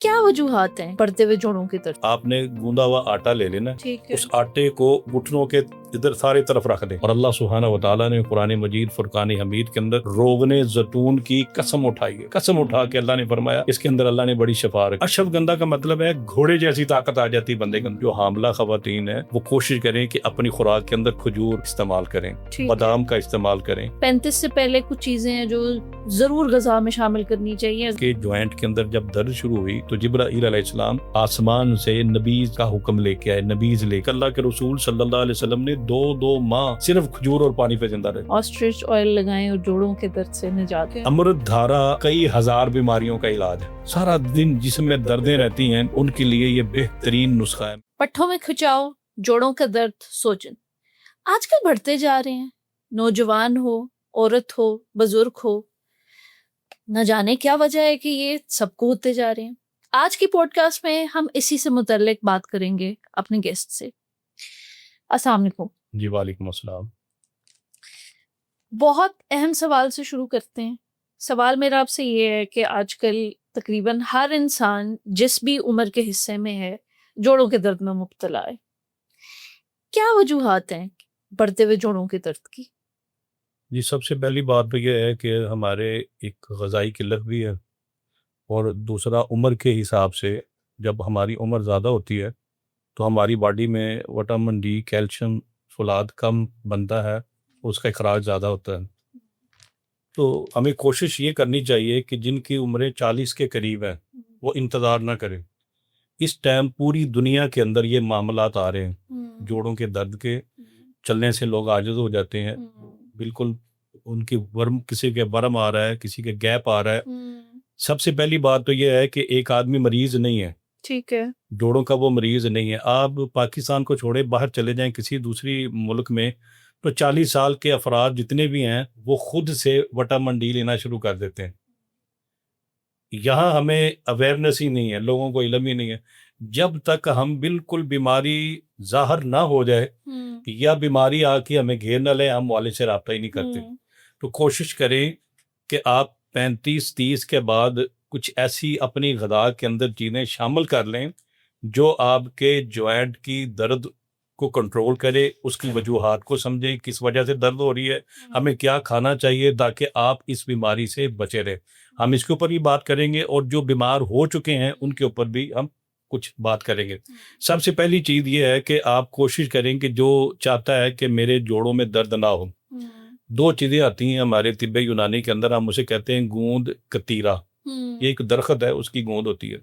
کیا وجوہات ہیں بڑھتے ہوئے جوڑوں کی طرف؟ آپ نے گوندا ہوا آٹا لے لینا، ٹھیک ہے، اس آٹے کو گھٹنوں کے ادھر سارے طرف رکھ دیں، اور اللہ سبحانہ و تعالیٰ نے قرآن مجید فرقان حمید کے اندر روغن زیتون کی قسم اٹھائی ہے، قسم اٹھا کے اللہ نے فرمایا اس کے اندر اللہ نے بڑی شفا رکھی۔ اشفغندہ کا مطلب ہے گھوڑے جیسی طاقت آ جاتی بندے کے اندر۔ جو حاملہ خواتین ہیں وہ کوشش کریں کہ اپنی خوراک کے اندر کھجور استعمال کریں، بادام کا استعمال کریں۔ 35 سے پہلے کچھ چیزیں ہیں جو ضرور غذا میں شامل کرنی چاہیے۔ کہ جوائنٹ کے اندر جب درد شروع ہوئی تو جبرائیل علیہ السلام آسمان سے نبیذ کا حکم لے کے آئے، نبیذ لے کے اللہ کے رسول صلی اللہ علیہ وسلم نے 2 ماہ صرف کھجور اور پانی پہ زندہ رہے۔ آسٹرچ آئل لگائیں اور جوڑوں کے درد سے نجات ہے۔ امرت دھارا کئی ہزار بیماریوں کا علاج ہے، سارا دن جسم میں دردیں رہتی ہیں ان کے لیے یہ بہترین نسخہ ہے۔ پٹھوں میں کھچاؤ، جوڑوں کا درد، سوجن آج کل بڑھتے جا رہے ہیں، نوجوان ہو، عورت ہو، بزرگ ہو، نہ جانے کیا وجہ ہے کہ یہ سب کو ہوتے جا رہے ہیں۔ آج کی پوڈ کاسٹ میں ہم اسی سے متعلق بات کریں گے اپنے گیسٹ سے۔ السلام علیکم۔ جی وعلیکم السلام۔ بہت اہم سوال سے شروع کرتے ہیں۔ سوال میرا آپ سے یہ ہے کہ آج کل تقریباً ہر انسان جس بھی عمر کے حصے میں ہے جوڑوں کے درد میں مبتلا ہے۔ کیا وجوہات ہیں بڑھتے ہوئے جوڑوں کے درد کی؟ جی سب سے پہلی بات تو یہ ہے کہ ہمارے ایک غذائی قلت بھی ہے، اور دوسرا عمر کے حساب سے جب ہماری عمر زیادہ ہوتی ہے تو ہماری باڈی میں وٹامن ڈی، کیلشیم، فولاد کم بنتا ہے، اس کا اخراج زیادہ ہوتا ہے۔ تو ہمیں کوشش یہ کرنی چاہیے کہ جن کی عمریں 40 کے قریب ہیں وہ انتظار نہ کریں۔ اس ٹائم پوری دنیا کے اندر یہ معاملات آ رہے ہیں، جوڑوں کے درد کے، چلنے سے لوگ عاجز ہو جاتے ہیں، بالکل ان کی کسی کے ورم آ رہا ہے، کسی کے گیپ آ رہا ہے۔ سب سے پہلی بات تو یہ ہے کہ ایک آدمی مریض نہیں ہے، ٹھیک ہے، جوڑوں کا وہ مریض نہیں ہے۔ آپ پاکستان کو چھوڑے باہر چلے جائیں کسی دوسری ملک میں تو 40 سال کے افراد جتنے بھی ہیں وہ خود سے وٹامن ڈی لینا شروع کر دیتے ہیں۔ یہاں ہمیں اویئرنیس ہی نہیں ہے، لوگوں کو علم ہی نہیں ہے۔ جب تک ہم بالکل بیماری ظاہر نہ ہو جائے یا بیماری آ کے ہمیں گھیر نہ لے، ہم معالج سے رابطہ ہی نہیں کرتے۔ تو کوشش کریں کہ آپ 35-30 کے بعد کچھ ایسی اپنی غذا کے اندر چیزیں شامل کر لیں جو آپ کے جوائنٹ کی درد کو کنٹرول کرے، اس کی وجوہات کو سمجھیں، کس وجہ سے درد ہو رہی ہے، ہمیں کیا کھانا چاہیے تاکہ آپ اس بیماری سے بچے رہیں۔ ہم اس کے اوپر بھی بات کریں گے، اور جو بیمار ہو چکے ہیں ان کے اوپر بھی ہم کچھ بات کریں گے۔ سب سے پہلی چیز یہ ہے کہ آپ کوشش کریں کہ جو چاہتا ہے کہ میرے جوڑوں میں درد نہ ہو، 2 چیزیں آتی ہیں ہمارے طب یونانی کے اندر، ہم اسے کہتے ہیں گوند کتیرا۔ یہ ایک درخت ہے، اس کی گوند ہوتی ہے۔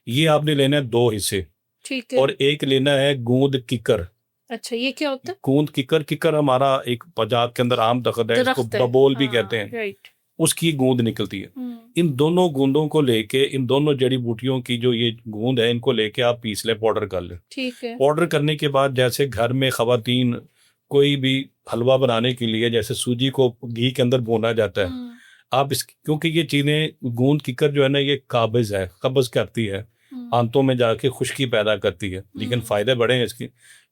یہ آپ نے لینا ہے 2 حصے، ٹھیک ہے، اور ایک لینا ہے گوند ککر۔ اچھا یہ کیا ہوتا ہے؟ گوند ککر ہمارا ایک پنجاب کے اندر عام درخت ہے، اس کو ببول بھی کہتے ہیں، رائٹ۔ اس کی گوند نکلتی ہے۔ ان دونوں گوندوں کو لے کے، ان دونوں جڑی بوٹیوں کی جو یہ گوند ہے، ان کو لے کے آپ پیس لیں، پاؤڈر کر لیں۔ ٹھیک ہے، پاؤڈر کرنے کے بعد جیسے گھر میں خواتین کوئی بھی حلوہ بنانے کے لیے جیسے سوجی کو گھی کے اندر بھونا جاتا ہے، آپ اس کیونکہ یہ چیزیں گوند ککر جو ہے نا یہ قابض ہے، قبض کرتی ہے، آنتوں میں جا کے خشکی پیدا کرتی ہے، لیکن فائدے بڑے ہیں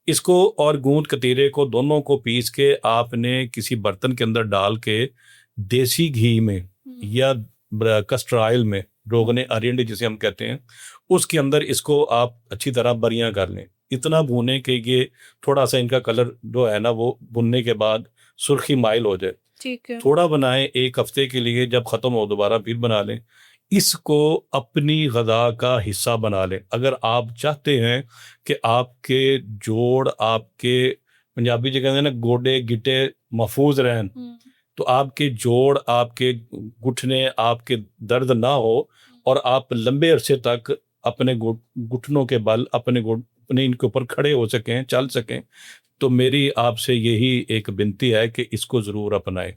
اس کو اور گوند کتیرے کو دونوں کو پیس کے آپ نے کسی برتن کے اندر ڈال کے دیسی گھی میں یا کسٹر آئل میں، روغن ارینڈ جسے ہم کہتے ہیں، اس کے اندر اس کو آپ اچھی طرح بریاں کر لیں، اتنا بھونیں کہ یہ تھوڑا سا ان کا کلر جو ہے نا وہ بھوننے کے بعد سرخی مائل ہو جائے۔ ٹھیک ہے، تھوڑا بنائیں 1 ہفتے کے لیے، جب ختم ہو دوبارہ پھر بنا لیں۔ اس کو اپنی غذا کا حصہ بنا لیں۔ اگر آپ چاہتے ہیں کہ آپ کے جوڑ، آپ کے پنجابی جو کہتے ہیں نا گوڈے گٹے محفوظ رہیں، تو آپ کے جوڑ، آپ کے گھٹنے، آپ کے درد نہ ہو، اور آپ لمبے عرصے تک اپنے گھٹنوں کے بل اپنے ان کے اوپر کھڑے ہو سکیں، چل سکیں، تو میری آپ سے یہی ایک بنتی ہے کہ اس کو ضرور اپنائیں۔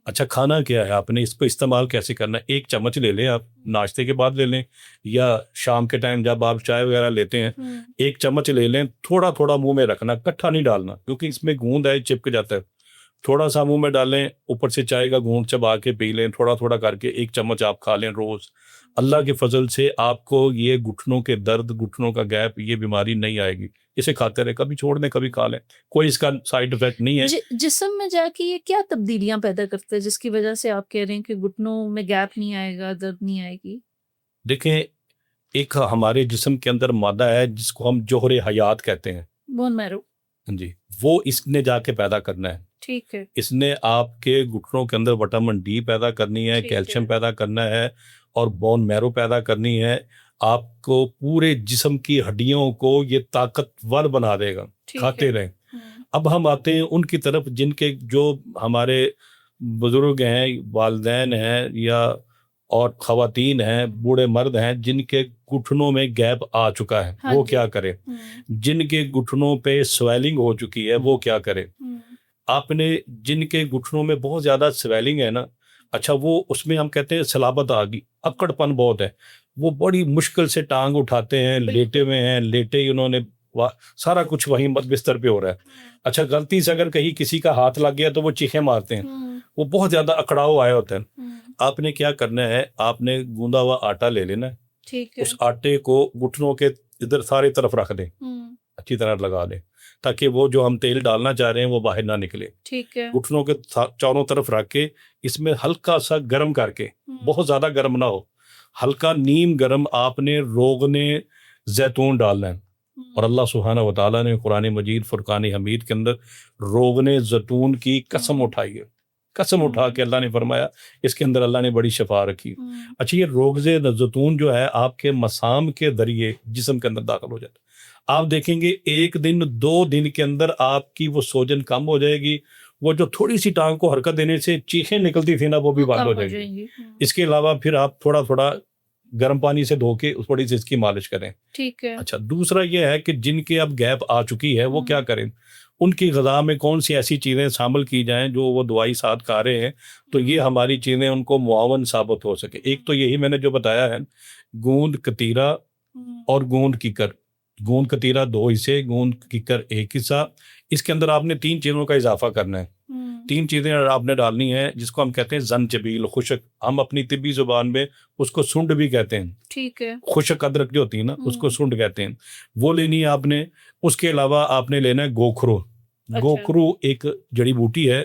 اچھا کھانا کیا ہے، آپ نے اس کو استعمال کیسے کرنا ہے؟ 1 چمچ لے لیں، آپ ناشتے کے بعد لے لیں یا شام کے ٹائم جب آپ چائے وغیرہ لیتے ہیں، 1 چمچ لے لیں، تھوڑا تھوڑا منہ میں رکھنا، کٹھا نہیں ڈالنا کیونکہ اس میں گوند ہے، چپک جاتا ہے۔ تھوڑا سا منہ میں ڈالیں، اوپر سے چائے کا گھونٹ چبا کے پی لیں، تھوڑا تھوڑا کر کے 1 چمچ آپ کھا لیں روز۔ اللہ کے فضل سے آپ کو یہ گھٹنوں کے درد، گھٹنوں کا گیپ، یہ بیماری نہیں آئے گی۔ اسے کھاتے رہے، کبھی چھوڑ دیں کبھی کھا لیں، کوئی اس کا سائیڈ افیکٹ نہیں ہے۔ جسم میں جا کے یہ کیا تبدیلیاں پیدا کرتے ہیں جس کی وجہ سے آپ کہہ رہے ہیں کہ گھٹنوں میں گیپ نہیں آئے گا، درد نہیں آئے گی؟ دیکھیں ایک ہمارے جسم کے اندر مادہ ہے جس کو ہم جوہر حیات کہتے ہیں، بون میرو. جی، وہ اس نے جا کے پیدا کرنا ہے. ٹھیک ہے. اس نے آپ کے گھٹنوں کے اندر وٹامن ڈی پیدا کرنی ہے، ٹھیک کیلشیم ہے. پیدا کرنا ہے، اور بون میرو پیدا کرنی ہے. آپ کو پورے جسم کی ہڈیوں کو یہ طاقتور بنا دے گا، ٹھیک کھاتے ہے. رہیں. اب ہم آتے ہیں ان کی طرف جن کے جو ہمارے بزرگ ہیں، والدین ہیں، یا اور خواتین ہیں، بوڑھے مرد ہیں جن کے گھٹنوں میں گیپ آ چکا ہے، ہاں وہ جی. کیا کرے؟ جن کے گھٹنوں پہ سویلنگ ہو چکی ہے، وہ کیا کرے؟ آپ نے جن کے گھٹنوں میں بہت زیادہ سویلنگ ہے نا، اچھا وہ اس میں ہم کہتے ہیں سلابت آ گئی، اکڑ پن بہت ہے، وہ بڑی مشکل سے ٹانگ اٹھاتے ہیں، لیٹے ہوئے ہیں، لیٹے ہی انہوں نے سارا کچھ وہیں بستر پہ ہو رہا ہے. اچھا غلطی سے اگر کہیں کسی کا ہاتھ لگ گیا تو وہ چیخیں مارتے ہیں، وہ بہت زیادہ اکڑاؤ آیا ہوتا ہے. آپ نے کیا کرنا ہے؟ آپ نے گوندا ہوا آٹا لے لینا ہے. ٹھیک ہے. اس آٹے کو گھٹنوں کے ادھر ساری طرف رکھ دیں، اچھی طرح لگا دیں تاکہ وہ جو ہم تیل ڈالنا چاہ رہے ہیں وہ باہر نہ نکلے. ٹھیک ہے. گھٹنوں کے چاروں طرف رکھ کے اس میں ہلکا سا گرم کر کے، بہت زیادہ گرم نہ ہو، ہلکا نیم گرم آپ نے روغن زیتون ڈالنا ہے. اور اللہ سبحانہ و تعالیٰ نے قرآن مجید فرقان حمید کے اندر روغن زیتون کی قسم اٹھائی ہے. قسم اٹھا کے اللہ نے فرمایا اس کے اندر اللہ نے بڑی شفا رکھی. اچھا یہ روغن زیتون جو ہے آپ کے مسام کے ذریعے جسم کے اندر داخل ہو جاتا ہے. آپ دیکھیں گے 1 دن 2 دن کے اندر آپ کی وہ سوجن کم ہو جائے گی، وہ جو تھوڑی سی ٹانگ کو حرکت دینے سے چیخیں نکلتی تھی نا وہ بھی بند ہو جائیں گی. اس کے علاوہ پھر آپ تھوڑا تھوڑا گرم پانی سے دھو کے تھوڑی سی اس کی مالش کریں. ٹھیک ہے. اچھا دوسرا یہ ہے کہ جن کے اب گیپ آ چکی ہے وہ کیا کریں؟ ان کی غذا میں کون سی ایسی چیزیں شامل کی جائیں جو وہ دوائی ساتھ کھا رہے ہیں تو یہ ہماری چیزیں ان کو معاون ثابت ہو سکے. ایک تو یہی میں نے جو بتایا ہے، گوند کتیرا اور گوند کیکر. گوند کتیرا 2 حصے، گوند کیکر 1 حصہ. اس کے اندر آپ نے 3 چیزوں کا اضافہ کرنا ہے. 3 چیزیں آپ نے ڈالنی ہیں جس کو ہم کہتے ہیں زنجبیل، خشک، ہم اپنی طبی زبان میں اس کو سنڈ بھی کہتے ہیں. ٹھیک ہے. خشک ادرک جو ہوتی ہے نا اس کو سنڈ کہتے ہیں، وہ لینی ہے آپ نے. اس کے علاوہ آپ نے لینا ہے گوکھرو. گوکھرو ایک جڑی بوٹی ہے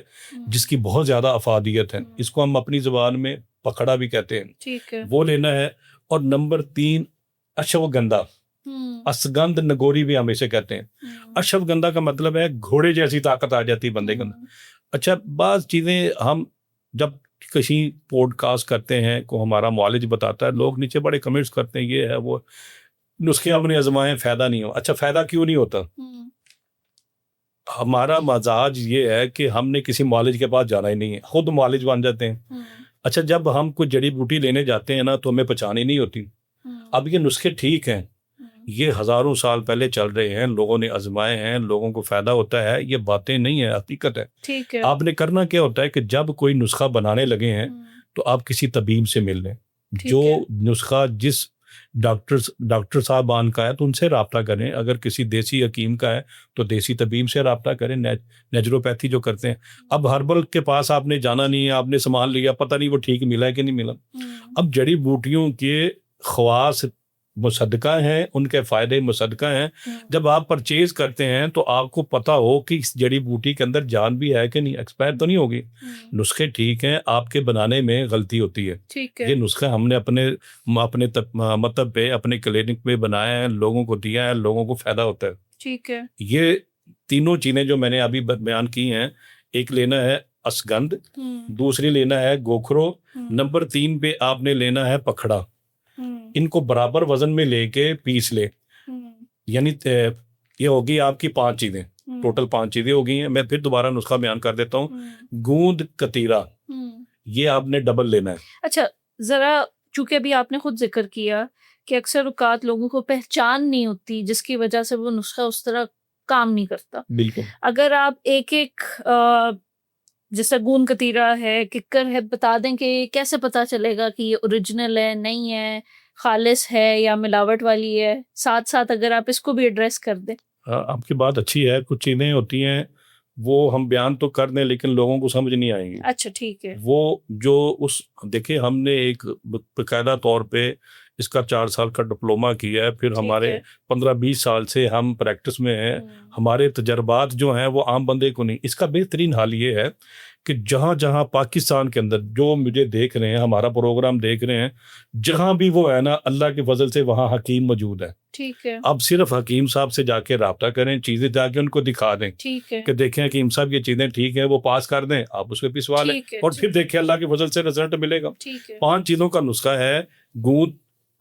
جس کی بہت زیادہ افادیت ہے، اس کو ہم اپنی زبان میں پکڑا بھی کہتے ہیں. ٹھیک ہے. وہ لینا ہے. اور نمبر 3 اشوگندھا، اسگندھ نگوری بھی ہم اسے کہتے ہیں. اشوگندھا کا مطلب ہے گھوڑے جیسی طاقت آ جاتی ہے بندے کے اندر. اچھا بعض چیزیں ہم جب کسی پوڈ کاسٹ کرتے ہیں کو ہمارا معالج بتاتا ہے، لوگ نیچے بڑے کمنٹس کرتے ہیں یہ ہے وہ نسخے ہم نے آزمائے فائدہ نہیں ہو. اچھا فائدہ کیوں نہیں ہوتا؟ ہمارا مزاج یہ ہے کہ ہم نے کسی معالج کے پاس جانا ہی نہیں ہے، خود معالج بن جاتے ہیں. اچھا جب ہم کوئی جڑی بوٹی لینے جاتے ہیں نا تو ہمیں پہچان ہی نہیں ہوتی. اب یہ نسخے ٹھیک ہیں، یہ ہزاروں سال پہلے چل رہے ہیں، لوگوں نے آزمائے ہیں، لوگوں کو فائدہ ہوتا ہے، یہ باتیں نہیں ہیں، حقیقت ہے. ٹھیک ہے. آپ نے کرنا کیا ہوتا ہے کہ جب کوئی نسخہ بنانے لگے ہیں تو آپ کسی طبیب سے مل لیں. جو نسخہ جس ڈاکٹر صاحبان کا ہے تو ان سے رابطہ کریں. اگر کسی دیسی حکیم کا ہے تو دیسی طبیب سے رابطہ کریں، نیچروپیتھی جو کرتے ہیں. اب ہربل کے پاس آپ نے جانا نہیں ہے، آپ نے سامان لیا، پتہ نہیں وہ ٹھیک ملا ہے کہ نہیں ملا. اب جڑی بوٹیوں کے خواص مصدقہ ہیں، ان کے فائدے مصدقہ ہیں. جب آپ پرچیز کرتے ہیں تو آپ کو پتہ ہو کہ اس جڑی بوٹی کے اندر جان بھی ہے کہ نہیں، ایکسپائر تو نہیں ہوگی. نسخے ٹھیک ہیں، آپ کے بنانے میں غلطی ہوتی ہے. یہ نسخہ ہم نے اپنے مطلب پہ اپنے کلینک پہ بنایا ہے، لوگوں کو دیا ہے، لوگوں کو فائدہ ہوتا ہے. ٹھیک ہے. یہ تینوں چیزیں جو میں نے ابھی بیان کی ہیں، ایک لینا ہے اسگندھ، دوسری لینا ہے گوکھرو، نمبر 3 پہ آپ نے لینا ہے پکھڑا. ان کو برابر وزن میں لے کے پیس لے. یعنی یہ ہوگی آپ کی 5 چیزیں، ٹوٹل 5 چیزیں ہو گئی ہیں. میں پھر دوبارہ نسخہ بیان کر دیتا ہوں. گوند کتیرا یہ آپ نے ڈبل لینا ہے. اچھا ذرا چونکہ ابھی آپ نے خود ذکر کیا کہ اکثر اوقات لوگوں کو پہچان نہیں ہوتی جس کی وجہ سے وہ نسخہ اس طرح کام نہیں کرتا. بالکل. اگر آپ ایک جیسا گوند کتیرا ہے، ککر ہے، بتا دیں کہ کیسے پتا چلے گا کہ یہ اوریجنل ہے، نہیں ہے، خالص ہے یا ملاوٹ والی ہے. ساتھ ساتھ اگر آپ اس کو بھی ایڈریس کر دیں. آپ کی بات اچھی ہے. کچھ چیزیں ہوتی ہیں وہ ہم بیان تو کر دیں لیکن لوگوں کو سمجھ نہیں آئیں گی. اچھا ٹھیک ہے. وہ جو دیکھیں ہم نے ایک باقاعدہ طور پہ اس کا 4 سال کا ڈپلوما کیا ہے، پھر ہمارے 15-20 سال سے ہم پریکٹس میں ہیں. ہمارے تجربات جو ہیں وہ عام بندے کو نہیں. اس کا بہترین حال یہ ہے کہ جہاں جہاں پاکستان کے اندر جو مجھے دیکھ رہے ہیں، ہمارا پروگرام دیکھ رہے ہیں، جہاں بھی وہ ہے نا، اللہ کے فضل سے وہاں حکیم موجود ہے. ٹھیک ہے. اب صرف حکیم صاحب سے جا کے رابطہ کریں، چیزیں جا کے ان کو دکھا دیں ٹھیک ہے. کہ دیکھیں حکیم صاحب یہ چیزیں ٹھیک ہیں، وہ پاس کر دیں، آپ اس پہ پسوا لیں ٹھیک ہے. اور پھر دیکھیں اللہ کے فضل سے رزلٹ ملے گا. ٹھیک ہے. 5 چیزوں کا نسخہ ہے. گوند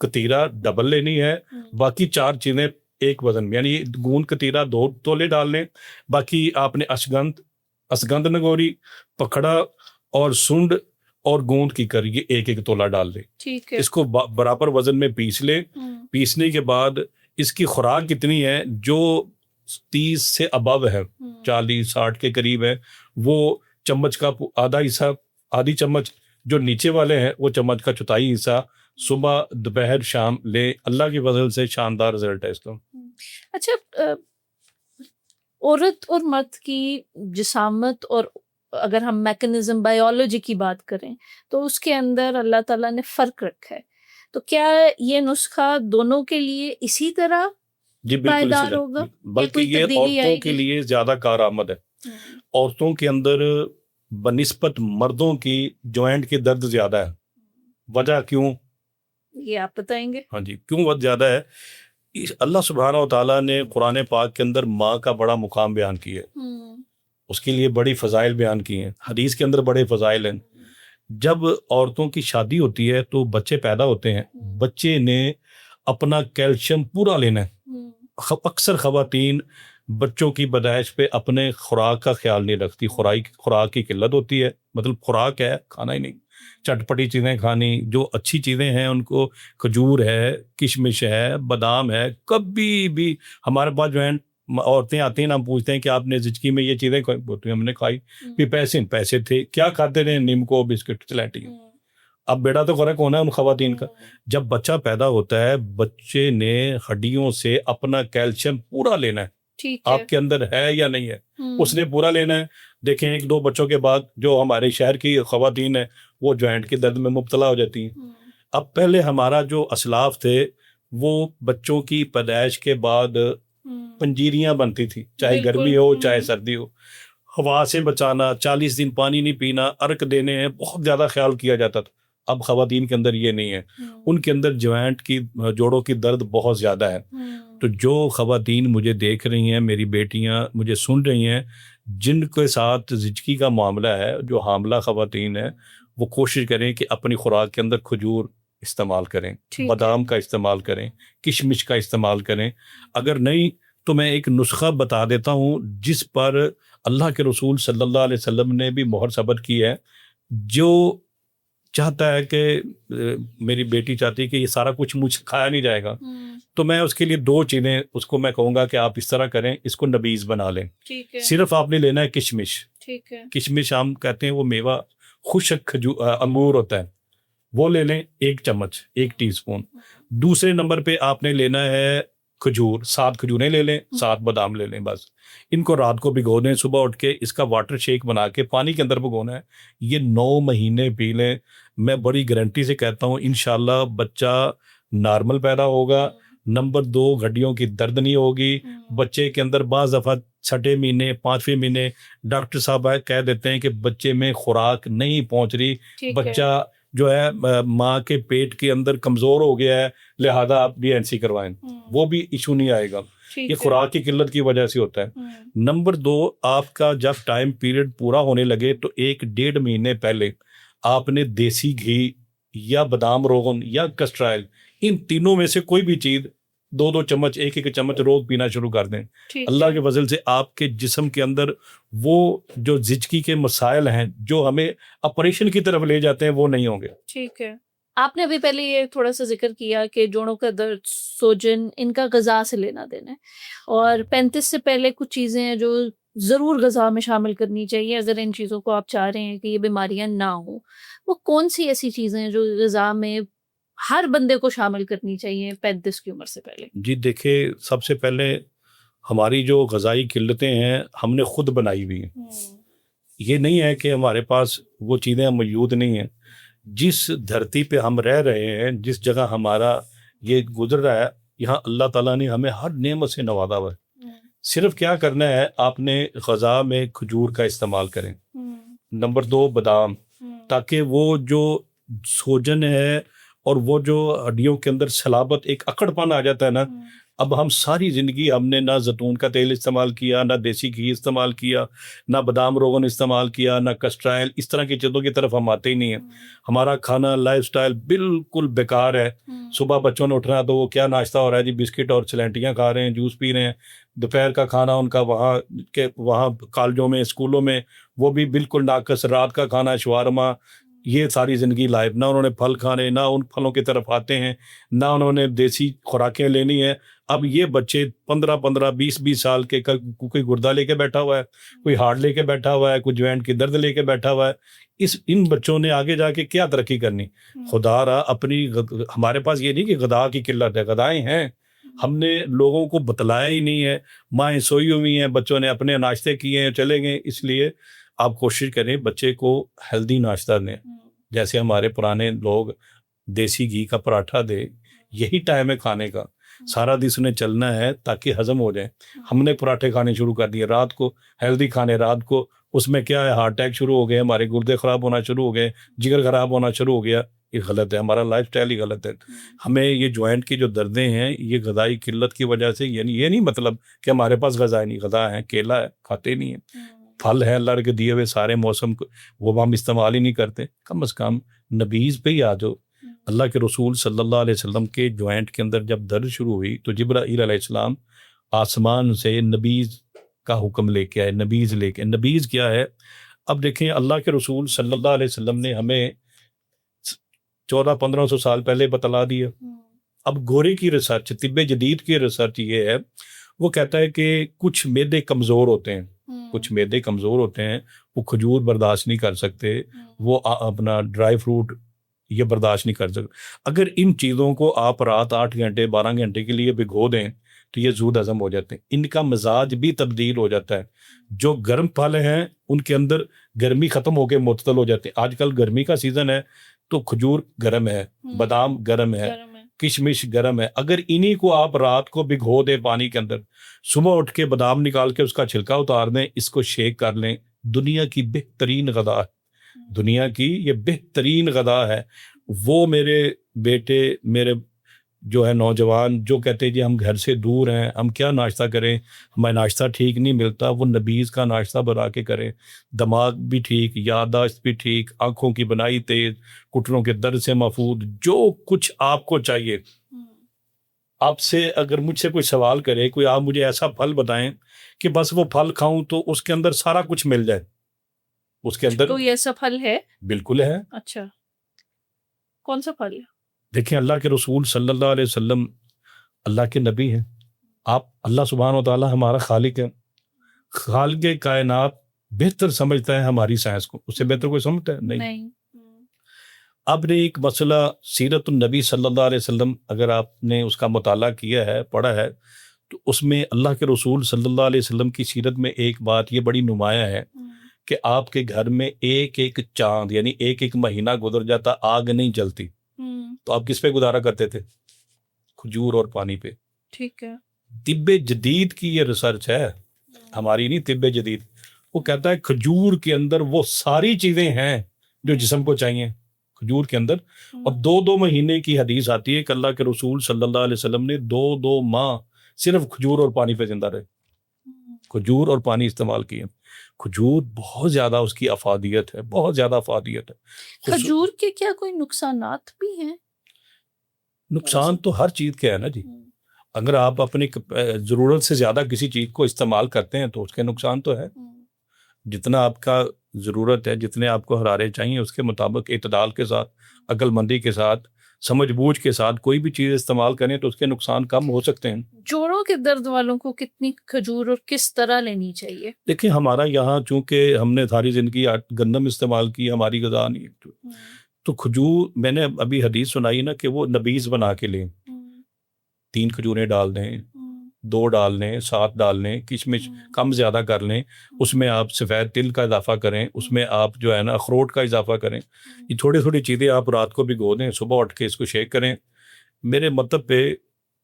کتیرا ڈبل لینی ہے، باقی 4 چیزیں ایک وزن میں، یعنی گوند کتیرا 2 تولے ڈال لیں، باقی آپ نے اسگند نگوری، پکھڑا اور سنڈ اور گوند کی کر یہ 1 تولہ ڈال لیں. ٹھیک ہے. اس کو برابر وزن میں پیس لیں. پیسنے کے بعد اس کی خوراک کتنی ہے، جو 30 سے ابو ہے، 40-60 کے قریب ہے، وہ چمچ کا آدھی چمچ، جو نیچے والے ہیں وہ چمچ کا 1/4 حصہ صبح دوپہر شام لیں. اللہ کی فضل سے شاندار رزلٹ ہے اس کا. اچھا، عورت اور مرد کی جسامت، اور اگر ہم میکنزم بایولوجی کی بات کریں تو اس کے اندر اللہ تعالیٰ نے فرق رکھا ہے، تو کیا یہ نسخہ دونوں کے لیے اسی طرح جی بالکل پائیدار اسی ہوگا؟ طرح، بلکہ یہ عورتوں کے لیے زیادہ کارآمد ہے. عورتوں کے اندر بنسبت مردوں کی جوائنٹ کے درد زیادہ ہے. وجہ کیوں؟ یہ آپ بتائیں گے؟ ہاں جی، کیوں وجہ زیادہ ہے؟ اللہ سبحانہ و تعالیٰ نے قرآن پاک کے اندر ماں کا بڑا مقام بیان کیا ہے، اس کے لیے بڑی فضائل بیان کی ہیں. حدیث کے اندر بڑے فضائل ہیں. جب عورتوں کی شادی ہوتی ہے تو بچے پیدا ہوتے ہیں، بچے نے اپنا کیلشیم پورا لینا ہے. اکثر خواتین بچوں کی پیدائش پہ اپنے خوراک کا خیال نہیں رکھتی. خوراک کی قلت ہوتی ہے، مطلب خوراک ہے کھانا ہی نہیں، چٹپٹی چیزیں کھانی. جو اچھی چیزیں ہیں ان کو، کھجور ہے، کشمش ہے، بادام ہے. کبھی بھی ہمارے پاس جو ہے عورتیں آتی ہیں، ہم پوچھتے ہیں کہ آپ نے زچگی میں یہ چیزیں ہوتی ہیں؟ ہم نے کھائی. پھر پیسے تھے، کیا کھاتے رہے؟ نیم کو، بسکٹ، چلاٹی. اب بیٹا تو فرق ہونا ہے ان خواتین کا. جب بچہ پیدا ہوتا ہے، بچے نے ہڈیوں سے اپنا کیلشیم پورا لینا ہے. آپ کے اندر ہے یا نہیں ہے، اس نے پورا لینا ہے. دیکھیں 1-2 بچوں کے بعد جو ہمارے شہر کی خواتین ہیں وہ جوائنٹ کے درد میں مبتلا ہو جاتی ہیں. اب پہلے ہمارا جو اسلاف تھے وہ بچوں کی پیدائش کے بعد پنجیریاں بنتی تھی، چاہے گرمی ہو چاہے سردی ہو. ہوا سے بچانا، 40 دن پانی نہیں پینا، عرق دینے ہیں، بہت زیادہ خیال کیا جاتا تھا. اب خواتین کے اندر یہ نہیں ہے، ان کے اندر جوائنٹ کی، جوڑوں کی درد بہت زیادہ ہے. تو جو خواتین مجھے دیکھ رہی ہیں، میری بیٹیاں مجھے سن رہی ہیں، جن کے ساتھ زچگی کا معاملہ ہے، جو حاملہ خواتین ہیں، وہ کوشش کریں کہ اپنی خوراک کے اندر کھجور استعمال کریں، بادام کا استعمال کریں، کشمش کا استعمال کریں. اگر نہیں تو میں ایک نسخہ بتا دیتا ہوں جس پر اللہ کے رسول صلی اللہ علیہ وسلم نے بھی مہر ثبت کی ہے. جو چاہتا ہے کہ میری بیٹی چاہتی ہے کہ یہ سارا کچھ مجھ سے کھایا نہیں جائے گا، تو میں اس کے لیے 2 چیزیں اس کو میں کہوں گا کہ آپ اس طرح کریں، اس کو نبیز بنا لیں. صرف آپ نے لینا ہے کشمش. کشمش ہم کہتے ہیں وہ میوہ خشک انگور ہوتا ہے، وہ لے لیں 1 چمچ، 1 ٹی اسپون. دوسرے نمبر پہ آپ نے لینا ہے کھجور، 7 کھجوریں لے لیں، 7 بادام لے لیں. بس ان کو رات کو بھگو دیں، صبح اٹھ کے اس کا واٹر شیک بنا کے پانی کے اندر بھگونا ہے. یہ 9 مہینے پی لیں. میں بڑی گارنٹی سے کہتا ہوں انشاءاللہ بچہ نارمل پیدا ہوگا. نمبر 2، ہڈیوں کی درد نہیں ہوگی. بچے کے اندر بعض دفعہ 6 مہینے 5ویں مہینے ڈاکٹر صاحب کہہ دیتے ہیں کہ بچے میں خوراک نہیں پہنچ رہی، بچہ جو ہے ماں کے پیٹ کے اندر کمزور ہو گیا ہے، لہذا آپ DNC کروائیں. وہ بھی ایشو نہیں آئے گا، یہ خوراک کی قلت کی وجہ سے ہوتا ہے. نمبر 2، آپ کا جب ٹائم پیریڈ پورا ہونے لگے تو 1-1.5 مہینے پہلے آپ نے دیسی گھی یا بادام روغن یا کسٹر آئل، ان تینوں میں سے کوئی بھی چیز 2-2 چمچ، 1-1 چمچ روز پینا شروع کر دیں. اللہ کے فضل سے آپ کے جسم کے اندر وہ جو زچگی کے مسائل ہیں جو ہمیں آپریشن کی طرف لے جاتے ہیں وہ نہیں ہوں گے. ٹھیک ہے. آپ نے ابھی پہلے یہ تھوڑا سا ذکر کیا کہ جوڑوں کا درد، سوجن، ان کا غذا سے لینا دینا ہے، اور 35 سے پہلے کچھ چیزیں ہیں جو ضرور غذا میں شامل کرنی چاہیے اگر ان چیزوں کو آپ چاہ رہے ہیں کہ یہ بیماریاں نہ ہوں. وہ کون سی ایسی چیزیں ہیں جو غذا میں ہر بندے کو شامل کرنی چاہیے 35 کی عمر سے پہلے؟ جی دیکھیں، سب سے پہلے ہماری جو غذائی قلتیں ہیں ہم نے خود بنائی ہوئی ہیں. یہ نہیں ہے کہ ہمارے پاس وہ چیزیں موجود نہیں ہیں. جس دھرتی پہ ہم رہ رہے ہیں، جس جگہ ہمارا یہ گزر رہا ہے، یہاں اللہ تعالیٰ نے ہمیں ہر نعمت سے نوازا ہوا ہے. صرف کیا کرنا ہے، آپ نے غذا میں کھجور کا استعمال کریں. نمبر 2 بادام، تاکہ وہ جو سوجن ہے اور وہ جو ہڈیوں کے اندر صلابت ایک اکڑ پن آ جاتا ہے نا، اب ہم ساری زندگی ہم نے نہ زیتون کا تیل استعمال کیا، نہ دیسی گھی استعمال کیا، نہ بادام روغن استعمال کیا، نہ کسٹرائل، اس طرح کی چیزوں کی طرف ہم آتے ہی نہیں ہیں. ہمارا کھانا لائف سٹائل بالکل بیکار ہے. صبح بچوں نے اٹھنا تو وہ کیا ناشتہ ہو رہا ہے جی، بسکٹ اور چلینٹیاں کھا رہے ہیں، جوس پی رہے ہیں. دوپہر کا کھانا ان کا وہاں کالجوں میں اسکولوں میں وہ بھی بالکل ناقص. رات کا کھانا شوارما. یہ ساری زندگی لائف، نہ انہوں نے پھل کھانے، نہ ان پھلوں کی طرف آتے ہیں، نہ انہوں نے دیسی خوراکیں لینی ہیں. اب یہ بچے 15 20 سال کے، کوئی گردہ لے کے بیٹھا ہوا ہے، کوئی ہارٹ لے کے بیٹھا ہوا ہے، کوئی جوائنٹ کی درد لے کے بیٹھا ہوا ہے. ان بچوں نے آگے جا کے کیا ترقی کرنی؟ خدا را اپنی ہمارے پاس یہ نہیں کہ غذا کی قلت ہے، غذائیں ہیں، ہم نے لوگوں کو بتلایا ہی نہیں ہے. مائیں سوئی ہوئی ہیں، بچوں نے اپنے ناشتے کیے ہیں، چلے گئے. اس لیے آپ کوشش کریں بچے کو ہیلدی ناشتہ دیں. جیسے ہمارے پرانے لوگ دیسی گھی کا پراٹھا دے، یہی ٹائم ہے کھانے کا. سارا دن انہیں چلنا ہے تاکہ ہضم ہو جائے. ہم نے پراٹھے کھانے شروع کر دیے رات کو، ہیلدی کھانے رات کو. اس میں کیا ہے، ہارٹ اٹیک شروع ہو گئے، ہمارے گردے خراب ہونا شروع ہو گئے، جگر خراب ہونا شروع ہو گیا. یہ غلط ہے، ہمارا لائف سٹائل ہی غلط ہے. ہمیں یہ جوائنٹ کی جو دردیں ہیں یہ غذائی قلت کی وجہ سے. یعنی یہ نہیں مطلب کہ ہمارے پاس غذا نہیں، غذا ہے، کیلا ہے، کھاتے نہیں ہیں. پھل ہے اللہ کے دیے ہوئے سارے موسم کو، وہ ہم استعمال ہی نہیں کرتے. کم از کم نبیز پہ ہی آ جاؤ. اللہ کے رسول صلی اللہ علیہ وسلم کے جوائنٹ کے اندر جب درد شروع ہوئی تو جبرائیل علیہ السلام آسمان سے نبیز کا حکم لے کے آئے. نبیز لے کے، نبیز کیا ہے؟ اب دیکھیں اللہ کے رسول صلی اللہ علیہ وسلم نے ہمیں 1400-1500 سال پہلے بتلا دیا. اب گورے کی ریسرچ، طب جدید کی ریسرچ یہ ہے، وہ کہتا ہے کہ کچھ معدے کمزور ہوتے ہیں، کچھ معدے کمزور ہوتے ہیں، وہ کھجور برداشت نہیں کر سکتے، وہ اپنا ڈرائی فروٹ یہ برداشت نہیں کر سکتے. اگر ان چیزوں کو آپ رات 8 گھنٹے 12 گھنٹے کے لیے بھگو دیں تو یہ زود ہضم ہو جاتے ہیں. ان کا مزاج بھی تبدیل ہو جاتا ہے. جو گرم پھل ہیں ان کے اندر گرمی ختم ہو کے معتدل ہو جاتے ہیں. آج کل گرمی کا سیزن ہے تو کھجور گرم ہے، بادام گرم ہے، کشمش گرم ہے. اگر انہی کو آپ رات کو بھگو دیں پانی کے اندر، صبح اٹھ کے بادام نکال کے اس کا چھلکا اتار دیں، اس کو شیک کر لیں. دنیا کی بہترین غذا ہے، دنیا کی یہ بہترین غذا ہے. وہ میرے بیٹے، میرے جو ہے نوجوان جو کہتے ہیں جی ہم گھر سے دور ہیں، ہم کیا ناشتہ کریں، ہمیں ناشتہ ٹھیک نہیں ملتا، وہ نبیز کا ناشتہ بنا کے کریں. دماغ بھی ٹھیک، یادداشت بھی ٹھیک، آنکھوں کی بنائی تیز، گھٹنوں کے درد سے محفوظ، جو کچھ آپ کو چاہیے. آپ سے اگر مجھ سے کوئی سوال کرے، کوئی آپ مجھے ایسا پھل بتائیں کہ بس وہ پھل کھاؤں تو اس کے اندر سارا کچھ مل جائے. اس کے اندر کوئی ایسا پھل ہے؟ بالکل ہے. اچھا، کون سا پھل ہے؟ دیکھیں اللہ کے رسول صلی اللہ علیہ وسلم اللہ کے نبی ہیں. آپ اللہ سبحانہ و تعالیٰ ہمارا خالق ہے. خالق کائنات بہتر سمجھتا ہے ہماری سائنس کو، اس سے بہتر کوئی سمجھتا ہے؟ نہیں. اب نے ایک مسئلہ سیرت النبی صلی اللہ علیہ وسلم اگر آپ نے اس کا مطالعہ کیا ہے، پڑھا ہے، تو اس میں اللہ کے رسول صلی اللہ علیہ وسلم کی سیرت میں ایک بات یہ بڑی نمایاں ہے کہ آپ کے گھر میں ایک ایک چاند یعنی ایک ایک مہینہ گزر جاتا آگ نہیں جلتی. تو آپ کس پہ گزارا کرتے تھے؟ کھجور اور پانی پہ. ٹھیک ہے. طب جدید کی یہ ریسرچ ہے، ہماری نہیں، طب جدید. وہ کہتا ہے کھجور کے اندر وہ ساری چیزیں ہیں جو جسم کو چاہیے کھجور کے اندر. اور 2 مہینے کی حدیث آتی ہے کہ اللہ کے رسول صلی اللہ علیہ وسلم نے 2 ماہ صرف کھجور اور پانی پہ زندہ رہے، کھجور اور پانی استعمال کیے. کھجور بہت زیادہ اس کی افادیت ہے، بہت زیادہ افادیت ہے. کھجور کے کیا کوئی نقصانات بھی ہیں؟ نقصان تو ہر چیز کے ہے نا جی. اگر آپ اپنی ضرورت سے زیادہ کسی چیز کو استعمال کرتے ہیں تو اس کے نقصان تو ہے. جتنا آپ کا ضرورت ہے، جتنے آپ کو حرارے چاہیے، اس کے مطابق اعتدال کے ساتھ، عقل مندی کے ساتھ، سمجھ بوجھ کے ساتھ کوئی بھی چیز استعمال کریں تو اس کے نقصان کم ہو سکتے ہیں. جوڑوں کے درد والوں کو کتنی کھجور اور کس طرح لینی چاہیے؟ دیکھیں ہمارا یہاں چونکہ ہم نے ساری زندگی گندم استعمال کی، ہماری غذا نہیں، تو کھجور میں نے ابھی حدیث سنائی نا کہ وہ نبیز بنا کے لیں. 3 کھجوریں ڈال دیں، 2 ڈال لیں، 7 ڈال لیں، کشمش کم زیادہ کر لیں، اس میں آپ سفید تل کا اضافہ کریں، اس میں آپ جو ہے نا اخروٹ کا اضافہ کریں. یہ تھوڑی تھوڑی چیزیں آپ رات کو بھگو دیں، صبح اٹھ کے اس کو شیک کریں. میرے مطلب پہ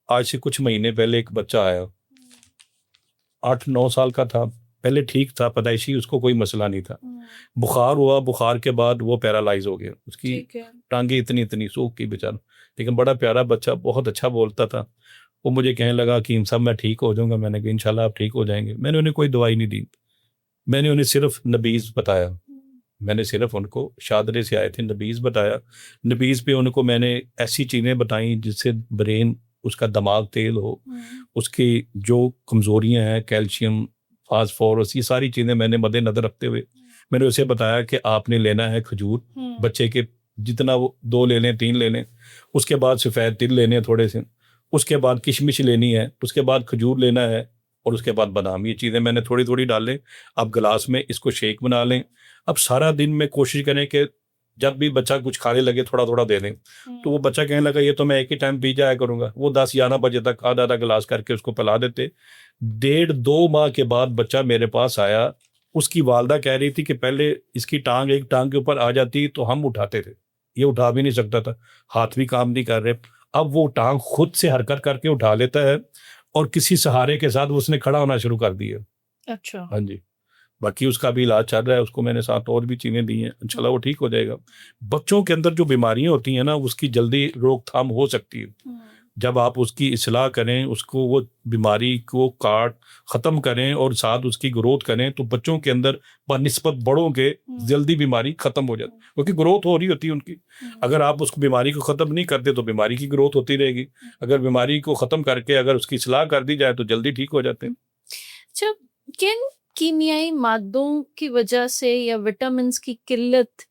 آج سے کچھ مہینے پہلے ایک بچہ آیا، 8-9 سال کا تھا. پہلے ٹھیک تھا پیدائشی، اس کو کوئی مسئلہ نہیں تھا. بخار ہوا، بخار کے بعد وہ پیرالائز ہو گیا، اس کی ٹانگیں اتنی سوکھ کی بیچارہ. لیکن بڑا پیارا بچہ، بہت اچھا بولتا تھا. وہ مجھے کہنے لگا کہ صاحب میں ٹھیک ہو جاؤں گا. میں نے کہا انشاءاللہ آپ ٹھیک ہو جائیں گے. میں نے انہیں کوئی دوائی نہیں دی، میں نے انہیں صرف نبیز بتایا. میں نے صرف ان کو شادرے سے آئے تھے، نبیز بتایا. نبیز پہ ان کو میں نے ایسی چیزیں بتائیں جس سے برین، اس کا دماغ تیل ہو، اس کی جو کمزوریاں ہیں کیلشیم، فاسفورس، یہ ساری چیزیں میں نے مد نظر رکھتے ہوئے میں نے اسے بتایا کہ آپ نے لینا ہے کھجور، بچے کے جتنا وہ 2 لے لیں 3 لے لیں، اس کے بعد سفید تل لینے ہیں تھوڑے سے، اس کے بعد کشمش لینی ہے، اس کے بعد کھجور لینا ہے، اور اس کے بعد بادام. یہ چیزیں میں نے تھوڑی تھوڑی ڈال لیں. اب گلاس میں اس کو شیک بنا لیں. اب سارا دن میں کوشش کریں کہ جب بھی بچہ کچھ کھانے لگے تھوڑا تھوڑا دے دیں. تو وہ بچہ کہنے لگا یہ تو میں ایک ہی ٹائم پی جایا کروں گا. وہ 10-11 بجے تک آدھا گلاس کر کے اس کو پلا دیتے. 1.5-2 ماہ کے بعد بچہ میرے پاس آیا. اس کی والدہ کہہ رہی تھی کہ پہلے اس کی ٹانگ ایک ٹانگ کے اوپر آ جاتی تو ہم اٹھاتے تھے، یہ اٹھا بھی نہیں سکتا تھا، ہاتھ بھی کام نہیں کر رہے. اب وہ ٹانگ خود سے حرکت کر کے اٹھا لیتا ہے، اور کسی سہارے کے ساتھ اس نے کھڑا ہونا شروع کر دیا. اچھا. ہاں جی. باقی اس کا بھی علاج چل رہا ہے. اس کو میں نے ساتھ اور بھی چیزیں دی ہیں، انشاءاللہ وہ ٹھیک ہو جائے گا. بچوں کے اندر جو بیماریاں ہوتی ہیں نا، اس کی جلدی روک تھام ہو سکتی ہے جب آپ اس کی اصلاح کریں، اس کو وہ بیماری کو ختم کریں اور ساتھ اس کی گروتھ کریں. تو بچوں کے اندر بنسبت بڑوں کے جلدی بیماری ختم ہو جاتی، کیونکہ گروتھ ہو رہی ہوتی ہے ان کی. اگر آپ اس کو بیماری کو ختم نہیں کرتے تو بیماری کی گروتھ ہوتی رہے گی. اگر بیماری کو ختم کر کے اگر اس کی اصلاح کر دی جائے تو جلدی ٹھیک ہو جاتے ہیں. اچھا، کن کیمیائی مادوں کی وجہ سے یا وٹامنس کی قلت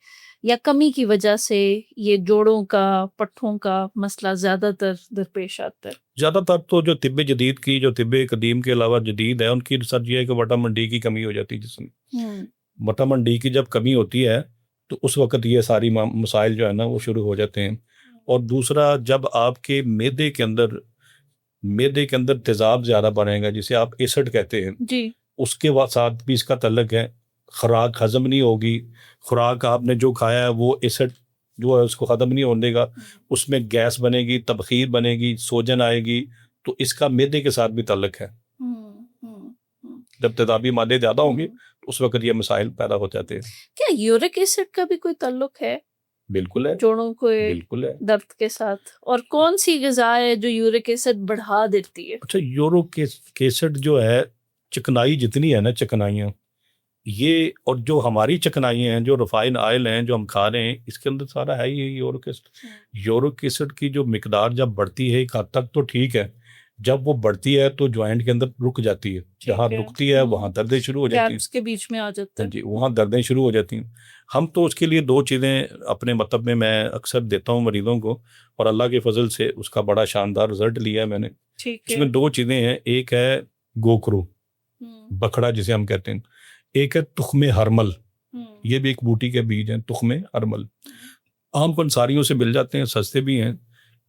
یا کمی کی وجہ سے یہ جوڑوں کا، پٹھوں کا مسئلہ زیادہ تر درپیش آتا ہے؟ زیادہ تر تو جو طب جدید کی، جو طب قدیم کے علاوہ جدید ہے، ان کی ریسرچ یہ ہے کہ وٹامن ڈی کی کمی ہو جاتی ہے جسم میں. وٹامن ڈی کی جب کمی ہوتی ہے تو اس وقت یہ ساری مسائل جو ہے نا وہ شروع ہو جاتے ہیں. اور دوسرا، جب آپ کے معدے کے اندر تیزاب زیادہ بنے گا، جسے آپ ایسڈ کہتے ہیں، جی، اس کے ساتھ بھی اس کا تعلق ہے. خوراک ہضم نہیں ہوگی، خوراک آپ نے جو کھایا ہے وہ ایسڈ جو ہے اس کو ختم نہیں ہونے دے گا، اس میں گیس بنے گی، تبخیر بنے گی، سوجن آئے گی. تو اس کا معدے کے ساتھ بھی تعلق ہے. جب تیزابی مادے زیادہ ہوں گے اس وقت یہ مسائل پیدا ہو جاتے ہیں. کیا یورک ایسڈ کا بھی کوئی تعلق ہے بالکل ہے، جوڑوں کو بالکل ہے. درد کے ساتھ؟ اور کون سی غذا ہے جو یورک ایسڈ بڑھا دیتی ہے؟ اچھا، یورک ایسڈ جو ہے، چکنائی جتنی ہے نا، چکنائیاں یہ، اور جو ہماری چکنائیاں ہیں، جو ریفائن آئل ہیں جو ہم کھا رہے ہیں، اس کے اندر سارا ہے ہی یورک ایسڈ. یورک ایسڈ کی جو مقدار جب بڑھتی ہے ایک حد تک تو ٹھیک ہے، جب وہ بڑھتی ہے تو جوائنٹ کے اندر رک جاتی ہے. جہاں رکتی ہے وہاں دردیں شروع ہو جاتی ہیں، اس کے بیچ میں آ جاتا ہے. جی، وہاں دردیں شروع ہو جاتی ہیں. ہم تو اس کے لیے 2 چیزیں اپنے مطلب میں اکثر دیتا ہوں مریضوں کو، اور اللہ کے فضل سے اس کا بڑا شاندار رزلٹ لیا ہے میں نے. اس میں 2 چیزیں ہیں. ایک ہے گوکرو، بکھڑا جسے ہم کہتے ہیں. ایک ہے تخم ہرمل، یہ بھی ایک بوٹی کے بیج ہیں. تخم ہرمل عام پنساریوں سے مل جاتے ہیں، سستے بھی ہیں.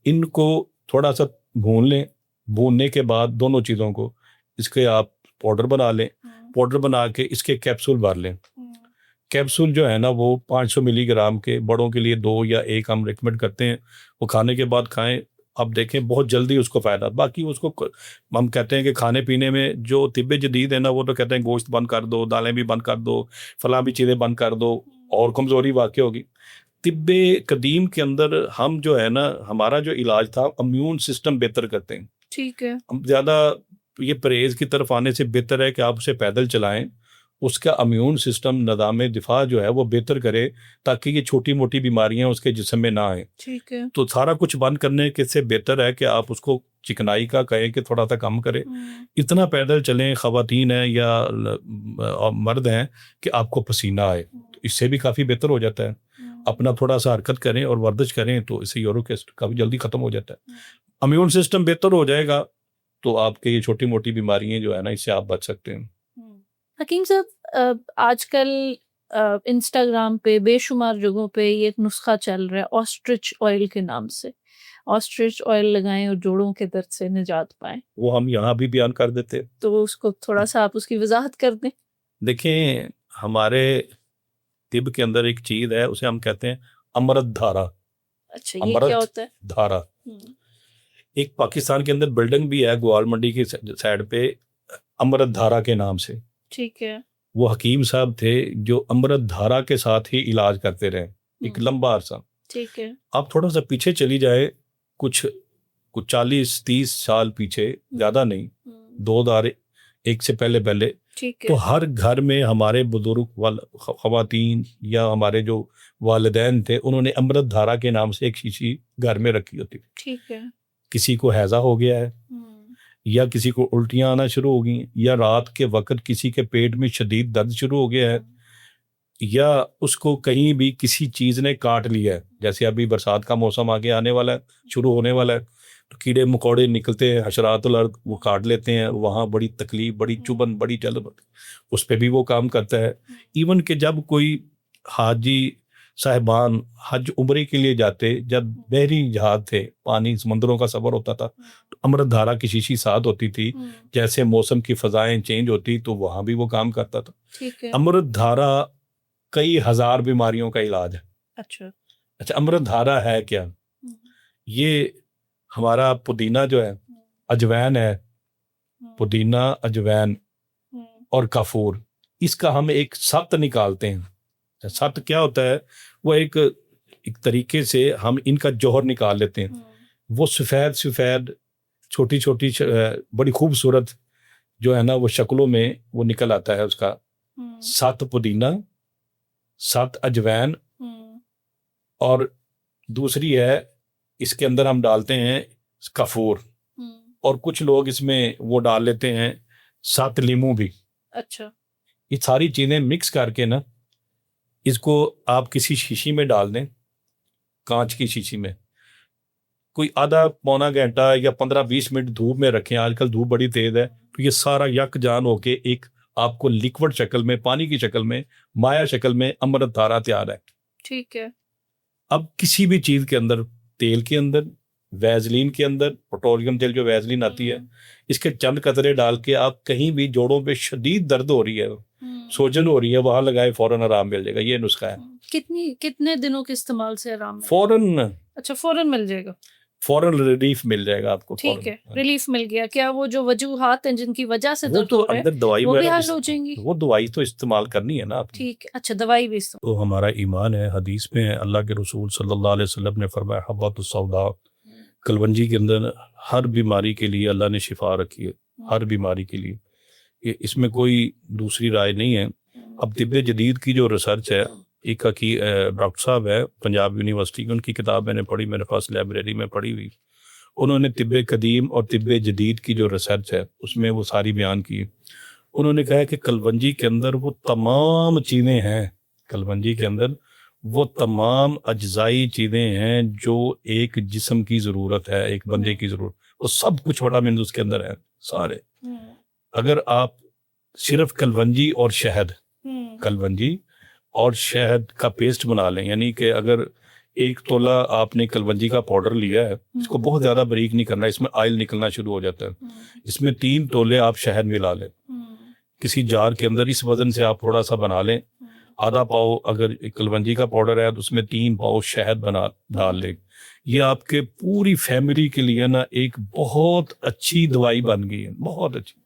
ان کو تھوڑا سا بھون لیں، بھوننے کے بعد دونوں چیزوں کو اس کے آپ پاؤڈر بنا لیں. پاؤڈر بنا کے اس کے کیپسول بھر لیں. کیپسول جو ہے نا وہ 500 ملی گرام کے، بڑوں کے لیے 2 یا 1 ہم ریکمنڈ کرتے ہیں. وہ کھانے کے بعد کھائیں، آپ دیکھیں بہت جلدی اس کو فائدہ. باقی اس کو ہم کہتے ہیں کہ کھانے پینے میں جو طب جدید ہے نا، وہ تو کہتے ہیں گوشت بند کر دو، دالیں بھی بند کر دو، فلاں بھی چیزیں بند کر دو، اور کمزوری واقع ہوگی. طب قدیم کے اندر ہم جو ہے نا، ہمارا جو علاج تھا امیون سسٹم بہتر کرتے ہیں. ٹھیک ہے. ہم زیادہ یہ پرہیز کی طرف آنے سے بہتر ہے کہ آپ اسے پیدل چلائیں. اس کا امیون سسٹم، نظام دفاع جو ہے وہ بہتر کرے، تاکہ یہ چھوٹی موٹی بیماریاں اس کے جسم میں نہ آئیں. ٹھیک ہے. تو سارا کچھ بند کرنے کے سے بہتر ہے کہ آپ اس کو چکنائی کا کہیں کہ تھوڑا سا کم کرے. اتنا پیدل چلیں، خواتین ہیں یا مرد ہیں، کہ آپ کو پسینہ آئے، تو اس سے بھی کافی بہتر ہو جاتا ہے. اپنا تھوڑا سا حرکت کریں اور ورزش کریں تو اس سے یورک ایسڈ کافی جلدی ختم ہو جاتا ہے. امیون سسٹم بہتر ہو جائے گا تو آپ کے یہ چھوٹی موٹی بیماریاں جو ہے نا، اس سے آپ بچ سکتے ہیں. حکیم صاحب، آج کل انسٹاگرام پہ بے شمار جگہوں پہ یہ ایک نسخہ چل رہا ہے آسٹرچ آئل کے نام سے. آسٹرچ آئل لگائیں اور جوڑوں کے درد سے نجات پائیں. وہ ہم یہاں بھی بیان کر دیتے، تو اس کو تھوڑا سا آپ اس کی وضاحت کر دیں. دیکھیں، ہمارے طب کے اندر ایک چیز ہے، اسے ہم کہتے ہیں امرت دھارا. اچھا، یہ کیا ہوتا ہے؟ دھارا ایک پاکستان کے اندر بلڈنگ بھی ہے گوال منڈی کی سائڈ پہ، امرت دھارا کے نام سے. ٹھیک ہے. وہ حکیم صاحب تھے جو امرت دھارا کے ساتھ ہی علاج کرتے رہے ایک لمبا عرصہ. ٹھیک ہے. آپ تھوڑا سا پیچھے چلی جائے کچھ 40-30 سال پیچھے, زیادہ نہیں, 2001 سے پہلے ٹھیک ہے. تو ہر گھر میں ہمارے بزرگ خواتین یا ہمارے جو والدین تھے انہوں نے امرت دھارا کے نام سے ایک شیشی گھر میں رکھی ہوتی تھی. ٹھیک ہے. کسی کو ہیضہ ہو گیا ہے یا کسی کو الٹیاں آنا شروع ہو گئی یا رات کے وقت کسی کے پیٹ میں شدید درد شروع ہو گیا ہے یا اس کو کہیں بھی کسی چیز نے کاٹ لیا ہے, جیسے ابھی برسات کا موسم آگے آنے والا ہے, شروع ہونے والا ہے, تو کیڑے مکوڑے نکلتے ہیں, حشرات الارض وہ کاٹ لیتے ہیں, وہاں بڑی تکلیف, بڑی چبھن, بڑی جلن, اس پہ بھی وہ کام کرتا ہے. ایون کہ جب کوئی حاجی صاحبان حج عمرے کے لیے جاتے, جب بحری جہاز تھے, پانی سمندروں کا سفر ہوتا تھا, تو امرت دھارا کی شیشی ساتھ ہوتی تھی, جیسے موسم کی فضائیں چینج ہوتی تو وہاں بھی وہ کام کرتا تھا. امرت دھارا کئی ہزار بیماریوں کا علاج ہے. اچھا امرت دھارا ہے کیا؟ یہ ہمارا پودینہ جو ہے, اجوین ہے, پودینہ, اجوین اور کافور, اس کا ہم ایک ست نکالتے ہیں. ست کیا ہوتا ہے؟ وہ ایک طریقے سے ہم ان کا جوہر نکال لیتے ہیں. وہ سفید چھوٹی چھوٹی بڑی خوبصورت جو ہے نا وہ شکلوں میں وہ نکل آتا ہے. اس کا 7 پودینہ, 7 اجوین, اور دوسری ہے اس کے اندر ہم ڈالتے ہیں کافور, اور کچھ لوگ اس میں وہ ڈال لیتے ہیں 7 لیمو بھی. اچھا. یہ ساری چیزیں مکس کر کے نا اس کو آپ کسی شیشی میں ڈال دیں, کانچ کی شیشی میں, کوئی آدھا پونا گھنٹہ یا 15-20 منٹ دھوپ میں رکھیں. آج کل دھوپ بڑی تیز ہے, تو یہ سارا یک جان ہو کے ایک آپ کو لیکوڈ شکل میں, پانی کی شکل میں, مایا شکل میں امرت دھارا تیار ہے. ٹھیک ہے. اب کسی بھی چیز کے اندر, تیل کے اندر, ویزلین کے اندر, پیٹرولیم تیل جو ویزلین آتی ہے, اس کے چند قطرے ڈال کے آپ کہیں بھی جوڑوں پہ شدید درد ہو رہی ہے, سوجن ہو رہی ہے, وہاں لگائے, فوراً آرام مل جائے گا. یہ نسخہ ہے. کتنے دنوں کے استعمال سے آرام؟ فوراً. اچھا فوراً مل جائے گا, فوراً ریلیف مل جائے گا آپ کو. ٹھیک ہے, ریلیف مل گیا. کیا وہ جو وجوہات ہیں جن کی وجہ سے وہ تو اندر دوائی وہ بھی حل ہو جائیں گی؟ وہ دوائی تو استعمال کرنی ہے نا آپ. ٹھیک ہے. اچھا دوائی بھی تو ہمارا ایمان ہے. حدیث میں اللہ کے رسول صلی اللہ علیہ وسلم نے فرمایا حبۃ السوداء, کلونجی کے اندر ہر بیماری کے لیے اللہ نے شفا رکھی ہے, ہر بیماری کے لیے. اس میں کوئی دوسری رائے نہیں ہے. اب طب جدید کی جو ریسرچ ہے, ایک ڈاکٹر صاحب ہے پنجاب یونیورسٹی کی, ان کی کتاب میں نے پڑھی, میرے پاس لائبریری میں پڑھی ہوئی. انہوں نے طب قدیم اور طب جدید کی جو ریسرچ ہے اس میں وہ ساری بیان کی. انہوں نے کہا کہ کلونجی کے اندر وہ تمام چیزیں ہیں, کلونجی کے اندر وہ تمام اجزائی چیزیں ہیں جو ایک جسم کی ضرورت ہے, ایک بندے کی ضرورت, وہ سب کچھ وٹامنز اس کے اندر ہے سارے. اگر آپ صرف کلونجی اور شہد, کلونجی اور شہد کا پیسٹ بنا لیں, یعنی کہ اگر 1 تولہ آپ نے کلونجی کا پاؤڈر لیا ہے, اس کو بہت زیادہ باریک نہیں کرنا, اس میں آئل نکلنا شروع ہو جاتا ہے. اس میں 3 تولے آپ شہد ملا لیں کسی جار کے اندر, اس وزن سے آپ تھوڑا سا بنا لیں. آدھا پاؤ اگر کلونجی کا پاؤڈر ہے تو اس میں 3 پاؤ شہد ڈال لیں. یہ آپ کے پوری فیملی کے لیے نا ایک بہت اچھی دوائی بن گئی ہے, بہت اچھی.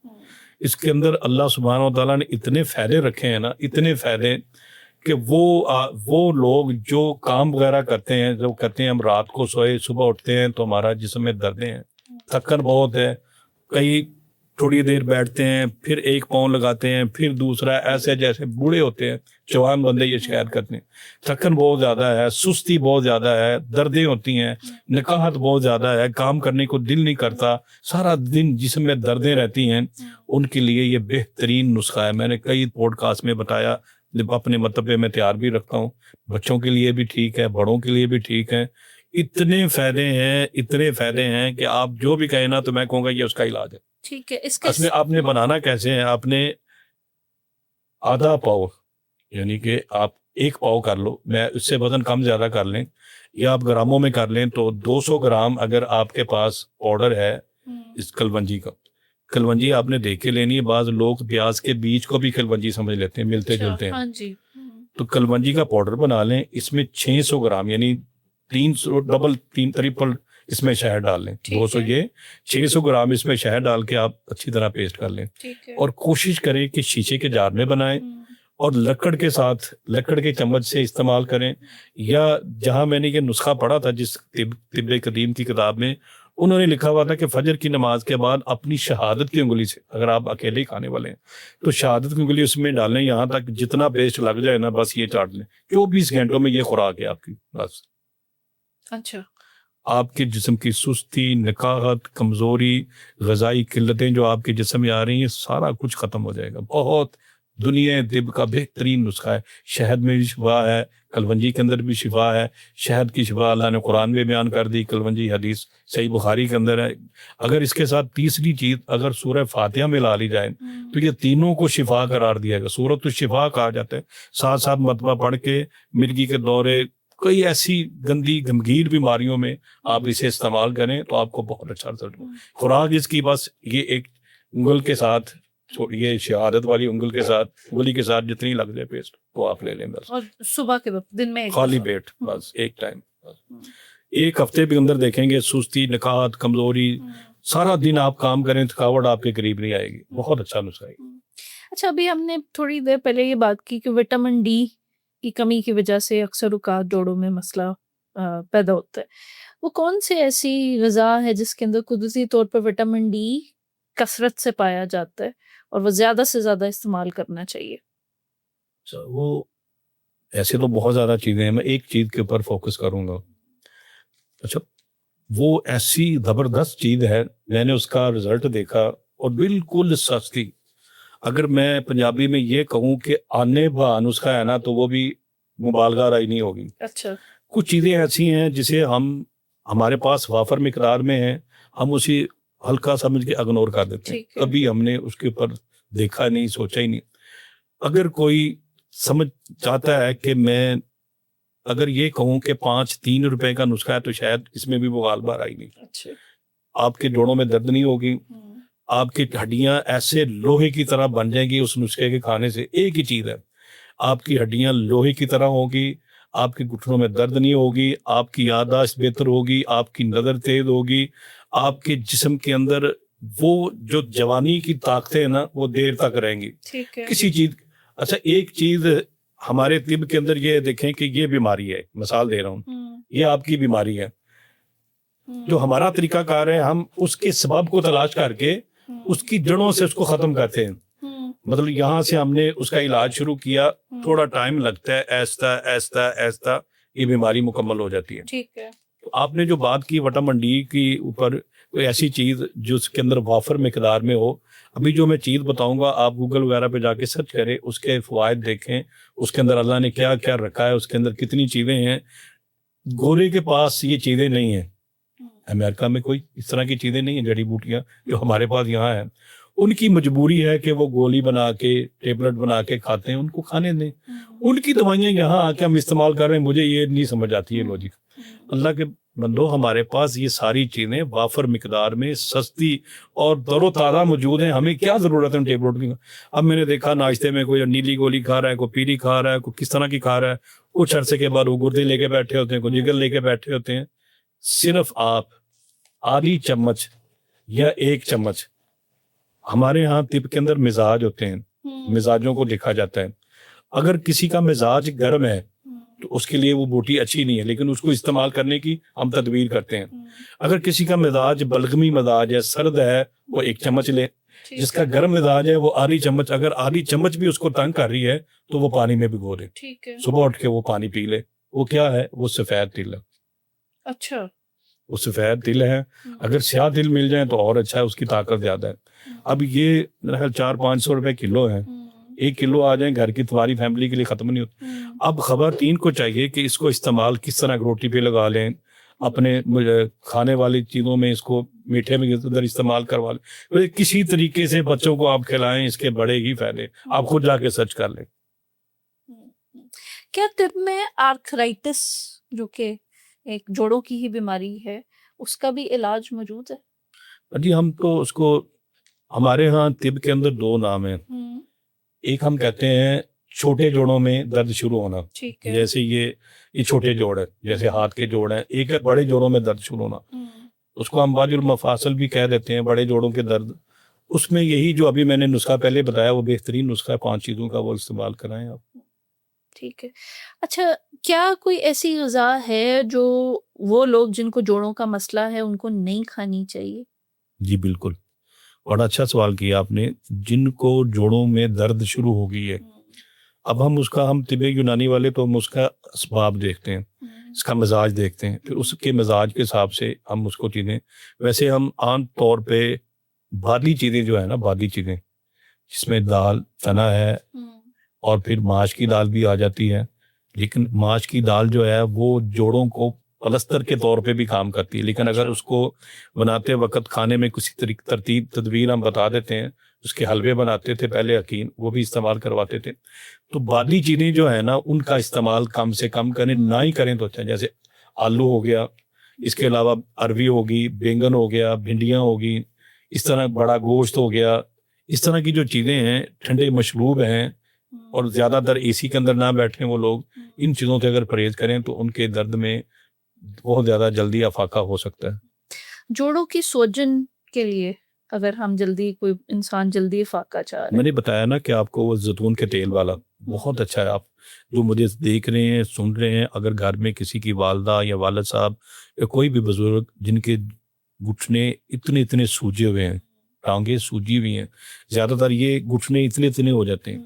اس کے اندر اللہ سبحانہ و تعالیٰ نے اتنے فائدے رکھے ہیں نا, اتنے فائدے کہ وہ لوگ جو کام وغیرہ کرتے ہیں, جو کہتے ہیں ہم رات کو سوئے صبح اٹھتے ہیں تو ہمارا جسم میں دردیں ہیں, تھکن بہت ہے, کئی تھوڑی دیر بیٹھتے ہیں پھر 1 پاؤں لگاتے ہیں پھر دوسرا, ایسے جیسے بوڑھے ہوتے ہیں, جوان بندے یہ شکایت کرتے ہیں, تھکن بہت زیادہ ہے, سستی بہت زیادہ ہے, دردیں ہوتی ہیں, نکاہت بہت زیادہ ہے, کام کرنے کو دل نہیں کرتا, سارا دن جسم میں دردیں رہتی ہیں, ان کے لیے یہ بہترین نسخہ ہے. میں نے کئی پوڈ کاسٹ میں بتایا, اپنے مطلب میں تیار بھی رکھتا ہوں, بچوں کے لیے بھی ٹھیک ہے, بڑوں کے لیے بھی ٹھیک ہے. اتنے فائدے ہیں, اتنے فائدے ہیں کہ آپ جو بھی کہیں نا تو میں کہوں گا یہ اس کا علاج ہے. ٹھیک ہے. اس میں آپ نے بنانا کیسے ہیں, آپ نے آدھا پاؤ, یعنی کہ آپ 1 پاؤ کر لو, میں اس سے وزن کم زیادہ کر لیں یا آپ گراموں میں کر لیں تو 200 گرام اگر آپ کے پاس پاؤڈر ہے اس کلونجی کا, کلونجی آپ نے دیکھ کے لینی ہے. بعض لوگ پیاز کے بیج کو بھی کلونجی سمجھ لیتے ہیں, ملتے جلتے ہیں. تو کلونجی کا پاؤڈر بنا لیں, اس میں 600 گرام یعنی 300 ڈبل 3 ٹرپل اس میں شہد ڈال لیں, 200 یہ 600 گرام اس میں شہد ڈال کے آپ اچھی طرح پیسٹ کر لیں, اور کوشش کریں کہ شیشے کے جار میں بنائیں اور لکڑ کے ساتھ لکڑ کے چمچ سے استعمال کریں, یا جہاں میں نے یہ نسخہ پڑھا تھا جس طب قدیم کی کتاب میں, انہوں نے لکھا ہوا تھا کہ فجر کی نماز کے بعد اپنی شہادت کی انگلی سے, اگر آپ اکیلے ہی کھانے والے ہیں تو شہادت کی انگلی اس میں ڈالیں, یہاں تک جتنا پیسٹ لگ جائے نا بس یہ چاٹ لیں, 24 گھنٹوں میں یہ خوراک ہے آپ کی بس. اچھا, آپ کے جسم کی سستی, نکاہت, کمزوری, غذائی قلتیں جو آپ کے جسم میں آ رہی ہیں, سارا کچھ ختم ہو جائے گا. بہت دنیا طب کا بہترین نسخہ ہے. شہد میں بھی شفا ہے, کلونجی کے اندر بھی شفا ہے. شہد کی شفا اللہ نے قرآن میں بیان کر دی, کلونجی حدیث صحیح بخاری کے اندر ہے. اگر اس کے ساتھ تیسری چیز اگر سورہ فاتحہ میں لا لی جائے تو یہ تینوں کو شفا قرار دیا گا. سورۃ الشفا کہا جاتا ہے. 7 مرتبہ پڑھ کے مرگی کے دورے, کئی ایسی گندی گمگیر بیماریوں میں آپ اسے استعمال کریں تو آپ کو بہت اچھا رزلٹ ہو. خوراک اس کی بس یہ ایک انگل کے ساتھ, یہ شہادت والی انگل کے ساتھ, انگلی کے ساتھ جتنی لگ جائے پیسٹ وہ آپ لے لیں بس, اور صبح کے وقت دن میں خالی پیٹ بس ایک ٹائم. ایک ہفتے کے اندر دیکھیں گے سستی, نکاہت, کمزوری, سارا دن آپ کام کریں تھکاوٹ آپ کے قریب نہیں آئے گی. بہت اچھا نسخہ ہے. اچھا, ابھی ہم نے تھوڑی دیر پہلے یہ بات کی کہ وٹامن ڈی کی کمی کی وجہ سے اکثر اوقات جوڑوں میں مسئلہ پیدا ہوتا ہے. وہ کون سی ایسی غذا ہے جس کے اندر قدرتی طور پر وٹامن ڈی کثرت سے پایا جاتا ہے اور وہ زیادہ سے زیادہ استعمال کرنا چاہیے؟ وہ ایسے تو بہت زیادہ چیزیں ہیں, میں ایک چیز کے اوپر فوکس کروں گا. اچھا, وہ ایسی زبردست چیز ہے, میں نے اس کا رزلٹ دیکھا اور بالکل سستی. اگر میں پنجابی میں یہ کہوں کہ آنے با نسخہ ہے نا تو وہ بھی مبالغہ رائی نہیں ہوگی. اچھا, کچھ چیزیں ایسی ہیں جسے ہمارے پاس وافر مقدار میں ہیں, ہم اسی ہلکا سمجھ کے اگنور کر دیتے ہیں. کبھی ہم نے اس کے اوپر دیکھا نہیں, سوچا ہی نہیں. اگر کوئی سمجھ چاہتا ہے کہ میں اگر یہ کہوں کہ 3 روپے کا نسخہ ہے تو شاید اس میں بھی مغالبہ رائی نہیں. اچھا, آپ کے جوڑوں میں درد نہیں ہوگی, آپ کی ہڈیاں ایسے لوہے کی طرح بن جائیں گی اس نسخے کے کھانے سے. ایک ہی چیز ہے, آپ کی ہڈیاں لوہے کی طرح ہوگی, آپ کے گھٹنوں میں درد نہیں ہوگی, آپ کی یادداشت بہتر ہوگی, آپ کی نظر تیز ہوگی, آپ کے جسم کے اندر وہ جو جوانی کی طاقتیں ہیں نا وہ دیر تک رہیں گی. کسی چیز. اچھا, ایک چیز ہمارے طب کے اندر یہ دیکھیں کہ یہ بیماری ہے, مثال دے رہا ہوں, یہ آپ کی بیماری ہے. جو ہمارا طریقہ کار ہے, ہم اس کے سبب کو تلاش کر کے اس کی جڑوں سے اس کو ختم کرتے ہیں. مطلب یہاں سے ہم نے اس کا علاج شروع کیا, تھوڑا ٹائم لگتا ہے, ایستا ایستا ایستا یہ بیماری مکمل ہو جاتی ہے. ٹھیک ہے. آپ نے جو بات کی وٹامن ڈی کی اوپر, کوئی ایسی چیز جو اس کے اندر وافر مقدار میں ہو. ابھی جو میں چیز بتاؤں گا آپ گوگل وغیرہ پہ جا کے سرچ کریں, اس کے فوائد دیکھیں, اس کے اندر اللہ نے کیا کیا رکھا ہے, اس کے اندر کتنی چیزیں ہیں. گورے کے پاس یہ چیزیں نہیں ہیں, امریکہ میں کوئی اس طرح کی چیزیں نہیں ہیں, جڑی بوٹیاں جو ہمارے پاس یہاں ہیں. ان کی مجبوری ہے کہ وہ گولی بنا کے ٹیبلٹ بنا کے کھاتے ہیں, ان کو کھانے دیں. ان کی دوائیاں یہاں آ کے ہم استعمال کر رہے ہیں, مجھے یہ نہیں سمجھ آتی ہے لوجک. اللہ کے بندو, ہمارے پاس یہ ساری چیزیں وافر مقدار میں سستی اور تر و تازہ موجود ہیں. ہمیں کیا ضرورت ہے ٹیبلٹ کی؟ اب میں نے دیکھا ناشتے میں کوئی نیلی گولی کھا رہا ہے, کوئی پیلی کھا رہا ہے, کوئی کس طرح کی کھا رہا ہے. کچھ عرصے کے بعد وہ گردے لے کے بیٹھے ہوتے ہیں, کوئی جگر لے کے بیٹھے ہوتے ہیں. صرف آپ آدھی چمچ یا 1 چمچ, ہمارے ہاں طب کے اندر مزاج ہوتے ہیں, مزاجوں کو لکھا جاتا ہے. اگر کسی کا مزاج گرم ہے تو اس کے لیے وہ بوٹی اچھی نہیں ہے, لیکن اس کو استعمال کرنے کی ہم تدبیر کرتے ہیں. اگر کسی کا مزاج بلغمی مزاج ہے, سرد ہے, وہ 1 چمچ لے. جس کا گرم مزاج ہے وہ آدھی چمچ, اگر آدھی چمچ بھی اس کو تنگ کر رہی ہے تو وہ پانی میں بھگو دے, صبح اٹھ کے وہ پانی پی لے. وہ کیا ہے؟ وہ سفید تل ہے. اچھا, وہ سفید تل ہے. اگر سیاہ تل مل جائیں تو اور اچھا ہے, اس کی طاقت زیادہ ہے. اب یہ 400-500 روپے کلو ہے. 1 کلو آ جائیں گھر کی, تمہاری فیملی کے لیے ختم نہیں ہوتی. اب خواتین کو چاہیے کہ اس کو استعمال کس طرح روٹی پہ لگا لیں, اپنے کھانے والی چیزوں میں, اس کو میٹھے میں ادھر استعمال کروا لیں. کسی طریقے سے بچوں کو آپ کھلائیں, اس کے بڑے ہی فائدے. آپ خود جا کے سرچ کر لیں. کیا طب میں آرتھرائٹس جو کہ ایک جوڑوں کی ہی بیماری ہے, اس کا بھی علاج موجود ہے؟ جی, ہم تو اس کو, ہمارے ہاں طب کے اندر 2 نام ہیں. ایک ہم کہتے ہیں چھوٹے جوڑوں میں درد شروع ہونا، ٹھیک ہے. جیسے یہ چھوٹے جوڑ ہے، جیسے ہاتھ کے جوڑ ہیں، ایک ہے بڑے جوڑوں میں درد شروع ہونا، اس کو ہم باج المفاصل بھی کہہ دیتے ہیں، بڑے جوڑوں کے درد. اس میں یہی جو ابھی میں نے نسخہ پہلے بتایا وہ بہترین نسخہ ہے، 5 چیزوں کا، وہ استعمال کرائیں آپ. ٹھیک ہے. اچھا، کیا کوئی ایسی غذا ہے جو وہ لوگ جن کو جوڑوں کا مسئلہ ہے ان کو نہیں کھانی چاہیے؟ جی بالکل، بڑا اچھا سوال کیا آپ نے. جن کو جوڑوں میں درد شروع ہو گئی ہے، اب ہم طب یونانی والے تو ہم اس کا اسباب دیکھتے ہیں، اس کا مزاج دیکھتے ہیں، پھر اس کے مزاج کے حساب سے ہم اس کو چیزیں. ویسے ہم عام طور پہ بادی چیزیں جو ہے نا، بادی چیزیں جس میں دال، چنا ہے، اور پھر ماش کی دال بھی آ جاتی ہے، لیکن ماش کی دال جو ہے وہ جوڑوں کو پلستر کے طور پہ بھی کام کرتی ہے، لیکن اگر اس کو بناتے وقت کھانے میں کسی ترتیب تدبیر ہم بتا دیتے ہیں. اس کے حلوے بناتے تھے پہلے حکیم، وہ بھی استعمال کرواتے تھے. تو بادی چیزیں جو ہے نا ان کا استعمال کم سے کم کریں، نہ ہی کریں تو اچھا. جیسے آلو ہو گیا، اس کے علاوہ اروی ہوگی، بینگن ہو گیا، بھنڈیاں ہوگی، اس طرح بڑا گوشت ہو گیا، اس طرح کی جو چیزیں ہیں، ٹھنڈے مشروب ہیں، اور زیادہ تر اے سی کے اندر نہ بیٹھیں وہ لوگ، ان چیزوں سے اگر پرہیز کریں تو ان کے درد میں بہت زیادہ جلدی افاقہ ہو سکتا ہے. جوڑوں کی سوجن کے لیے اگر ہم کوئی انسان جلدی افاقہ چاہ رہے میں نے بتایا نا کہ آپ کو وہ زیتون کے تیل والا بہت اچھا ہے. آپ جو مجھے دیکھ رہے ہیں، سن رہے ہیں، اگر گھر میں کسی کی والدہ یا والد صاحب یا کوئی بھی بزرگ جن کے گھٹنے اتنے سوجے ہوئے ہیں، ٹانگیں سوجی ہوئی ہیں، زیادہ تر یہ گھٹنے اتنے ہو جاتے ہیں،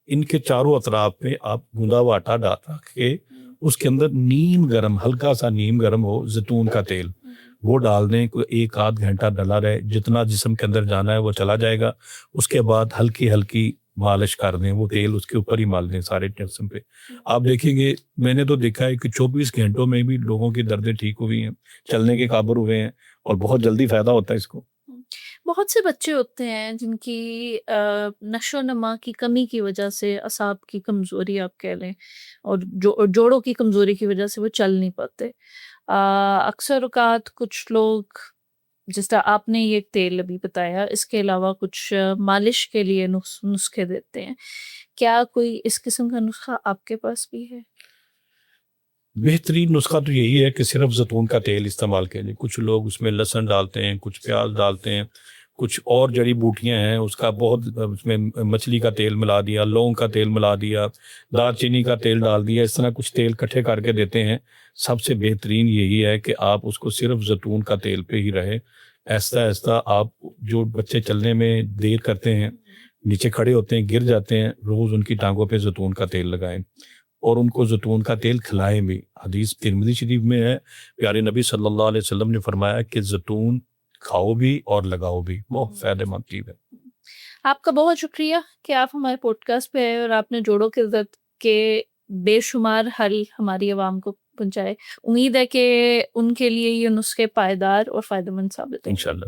ان کے چاروں اطراف میں آپ گوندا ہوا آٹا ڈال کے اس کے اندر ہلکا سا نیم گرم ہو زیتون کا تیل وہ ڈال دیں، کوئی 1-8 گھنٹہ ڈلا رہے، جتنا جسم کے اندر جانا ہے وہ چلا جائے گا. اس کے بعد ہلکی مالش کر دیں، وہ تیل اس کے اوپر ہی مال دیں سارے جسم پہ. آپ دیکھیں گے، میں نے تو دیکھا ہے کہ 24 گھنٹوں میں بھی لوگوں کی دردیں ٹھیک ہوئی ہیں، چلنے کے قابل ہوئے ہیں، اور بہت جلدی فائدہ ہوتا ہے اس کو. بہت سے بچے ہوتے ہیں جن کی نشو و نما کی کمی کی وجہ سے، اعصاب کی کمزوری آپ کہہ لیں، اور جوڑوں کی کمزوری کی وجہ سے وہ چل نہیں پاتے. اکثر اوقات کچھ لوگ، جس طرح آپ نے یہ تیل ابھی بتایا، اس کے علاوہ کچھ مالش کے لیے نسخے دیتے ہیں. کیا کوئی اس قسم کا نسخہ آپ کے پاس بھی ہے؟ بہترین نسخہ تو یہی ہے کہ صرف زیتون کا تیل استعمال کریں. کچھ لوگ اس میں لہسن ڈالتے ہیں، کچھ پیاز ڈالتے ہیں، کچھ اور جڑی بوٹیاں ہیں، اس کا بہت، اس میں مچھلی کا تیل ملا دیا، لونگ کا تیل ملا دیا، دار چینی کا تیل ڈال دیا، اس طرح کچھ تیل کٹھے کر کے دیتے ہیں. سب سے بہترین یہی ہے کہ آپ اس کو صرف زیتون کا تیل پہ ہی رہے. ایسا آپ جو بچے چلنے میں دیر کرتے ہیں، نیچے کھڑے ہوتے ہیں، گر جاتے ہیں، روز ان کی ٹانگوں پہ زیتون کا تیل لگائیں، اور ان کو زیتون کا تیل کھلائیں بھی. حدیث ترمذی شریف میں ہے، پیارے نبی صلی اللہ علیہ وسلم نے فرمایا کہ زیتون کھاؤ بھی اور لگاؤ بھی، بہت فائدہ مند چیز ہے. آپ کا بہت شکریہ کہ آپ ہمارے پوڈ کاسٹ پہ آئے اور آپ نے جوڑوں کے درد کے بے شمار حل ہماری عوام کو پہنچائے. امید ہے کہ ان کے لیے یہ نسخے پائیدار اور فائدہ مند ثابت ہوں گے. انشاءاللہ.